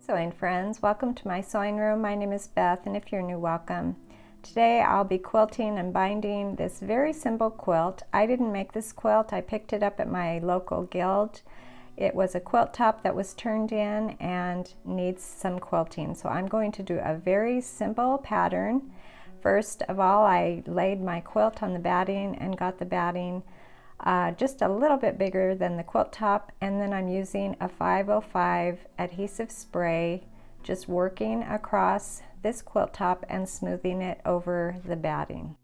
Sewing friends, welcome to my sewing room. My name is Beth, and if you're new, welcome. Today I'll be quilting and binding this very simple quilt. I didn't make this quilt. I picked it up at my local guild. It was a quilt top that was turned in and needs some quilting. So I'm going to do a very simple pattern. First of all, I laid my quilt on the batting and got the batting just a little bit bigger than the quilt top, and then I'm using a 505 adhesive spray, just working across this quilt top and smoothing it over the batting.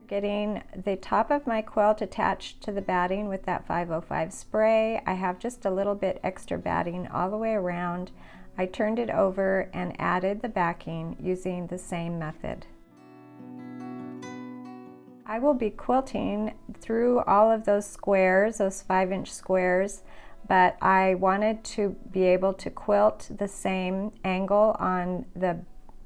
Getting the top of my quilt attached to the batting with that 505 spray. I have just a little bit extra batting all the way around. I turned it over and added the backing using the same method. I will be quilting through all of those squares, those 5-inch squares, but I wanted to be able to quilt the same angle on the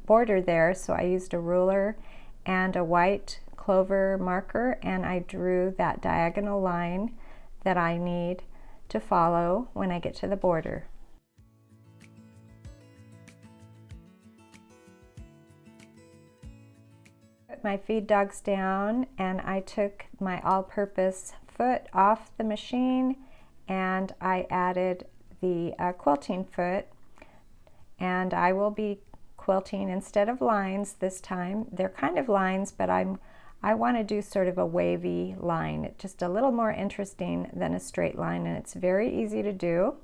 border there, so I used a ruler and a white clover marker, and I drew that diagonal line that I need to follow when I get to the border. Put my feed dogs down, and I took my all-purpose foot off the machine and I added the quilting foot, and I will be quilting instead of lines this time. They're kind of lines, but I want to do sort of a wavy line. It's just a little more interesting than a straight line, and it's very easy to do.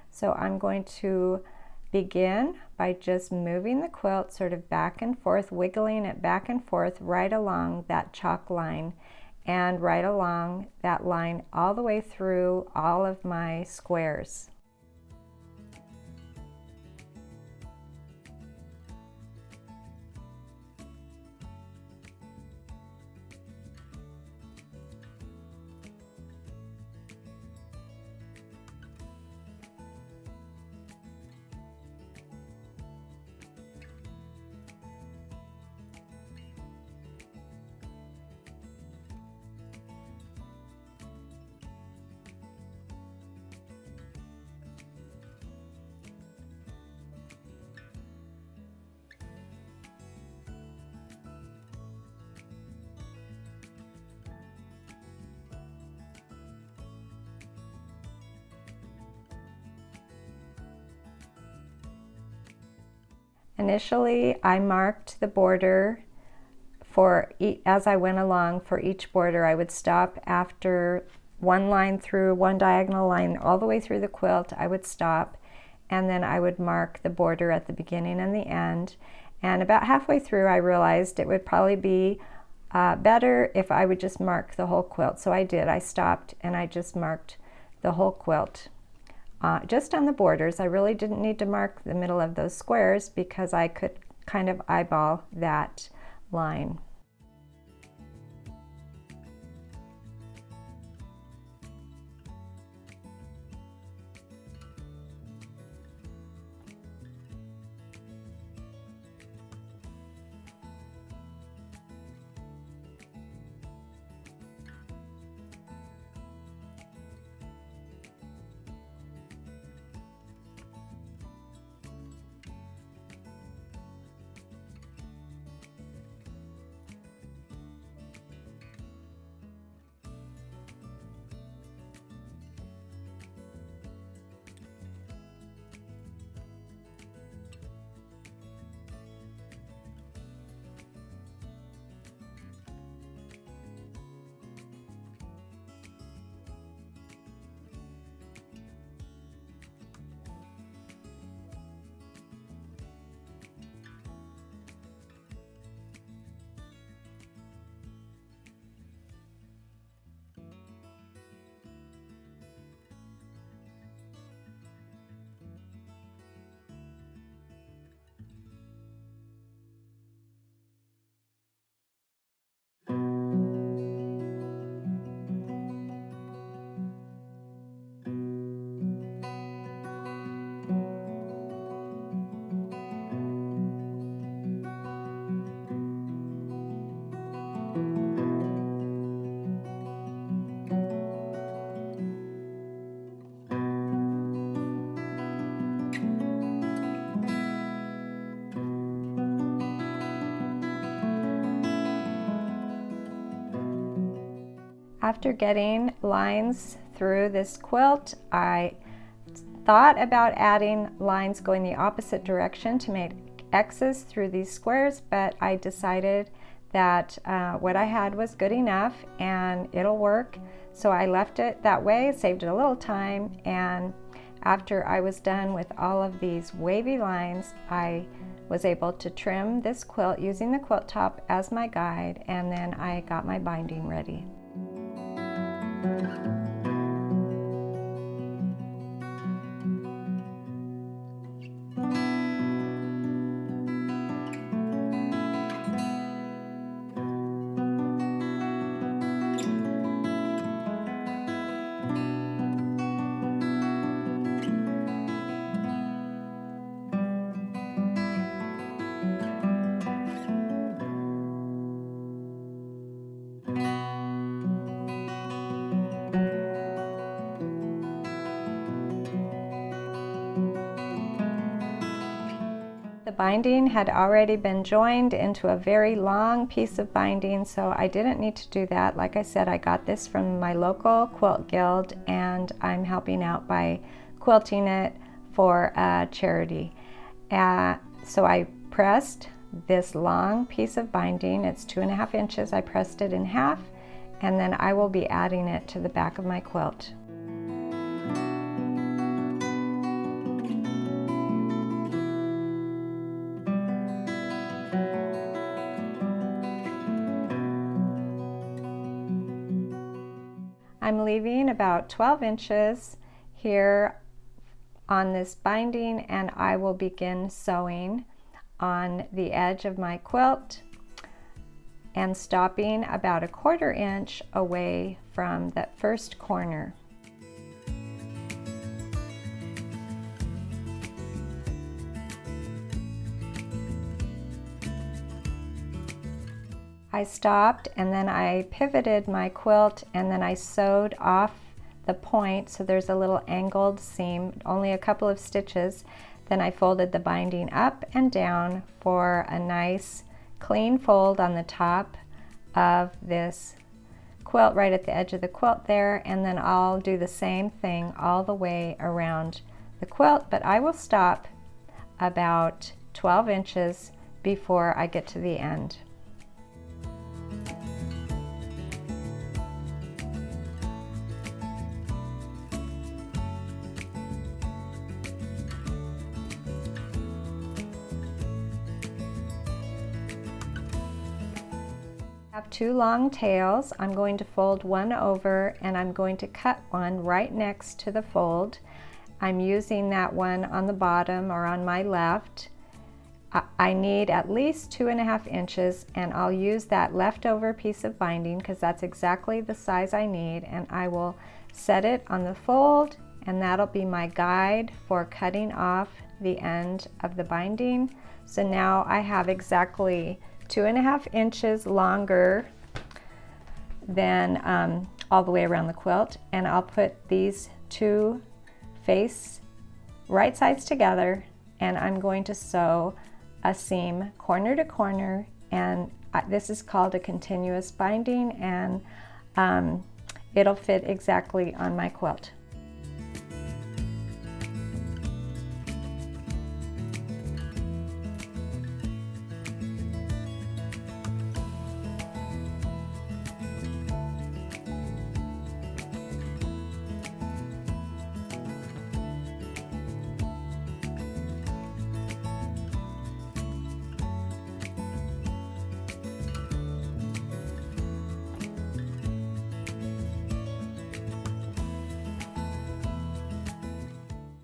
So I'm going to begin by just moving the quilt sort of back and forth, wiggling it back and forth right along that chalk line, and right along that line all the way through all of my squares. Initially, I marked the border as I went along. For each border, I would stop after one line through, one diagonal line all the way through the quilt. I would stop, and then I would mark the border at the beginning and the end. And about halfway through, I realized it would probably be better if I would just mark the whole quilt. So I did. I stopped and I just marked the whole quilt. Just on the borders. I really didn't need to mark the middle of those squares because I could kind of eyeball that line. After getting lines through this quilt, I thought about adding lines going the opposite direction to make X's through these squares, but I decided that what I had was good enough and it'll work. So I left it that way, saved it a little time, and after I was done with all of these wavy lines, I was able to trim this quilt using the quilt top as my guide, and then I got my binding ready. The binding had already been joined into a very long piece of binding, so I didn't need to do that. Like I said, I got this from my local quilt guild, and I'm helping out by quilting it for a charity. So I pressed this long piece of binding. It's 2.5 inches. I pressed it in half, and then I will be adding it to the back of my quilt. I'm leaving about 12 inches here on this binding, and I will begin sewing on the edge of my quilt and stopping about 1/4 inch away from that first corner. I stopped and then I pivoted my quilt and then I sewed off the point, so there's a little angled seam, only a couple of stitches. Then I folded the binding up and down for a nice clean fold on the top of this quilt, right at the edge of the quilt there, and then I'll do the same thing all the way around the quilt, but I will stop about 12 inches before I get to the end. I have 2 long tails. I'm going to fold one over and I'm going to cut one right next to the fold. I'm using that one on the bottom or on my left. I need at least 2.5 inches, and I'll use that leftover piece of binding because that's exactly the size I need, and I will set it on the fold, and that'll be my guide for cutting off the end of the binding. So now I have exactly 2.5 inches longer than all the way around the quilt, and I'll put these 2 face right sides together, and I'm going to sew a seam corner to corner, and this is called a continuous binding, and it'll fit exactly on my quilt.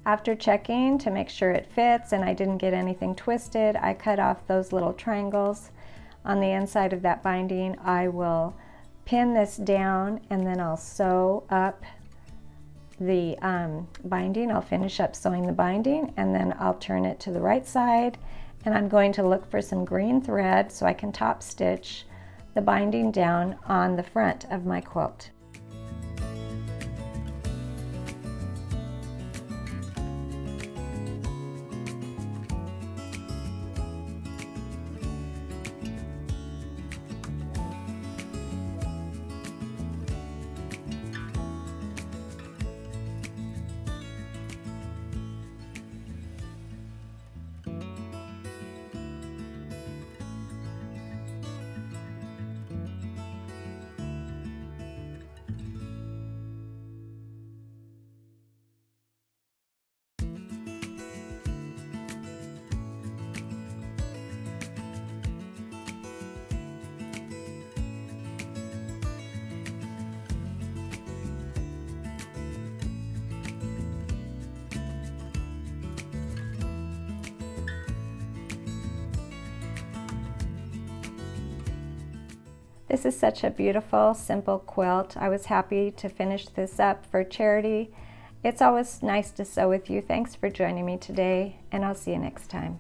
After checking to make sure it fits and I didn't get anything twisted, I cut off those little triangles on the inside of that binding. I will pin this down and then I'll sew up the binding. I'll finish up sewing the binding and then I'll turn it to the right side, and I'm going to look for some green thread so I can top stitch the binding down on the front of my quilt. This is such a beautiful, simple quilt. I was happy to finish this up for charity. It's always nice to sew with you. Thanks for joining me today, and I'll see you next time.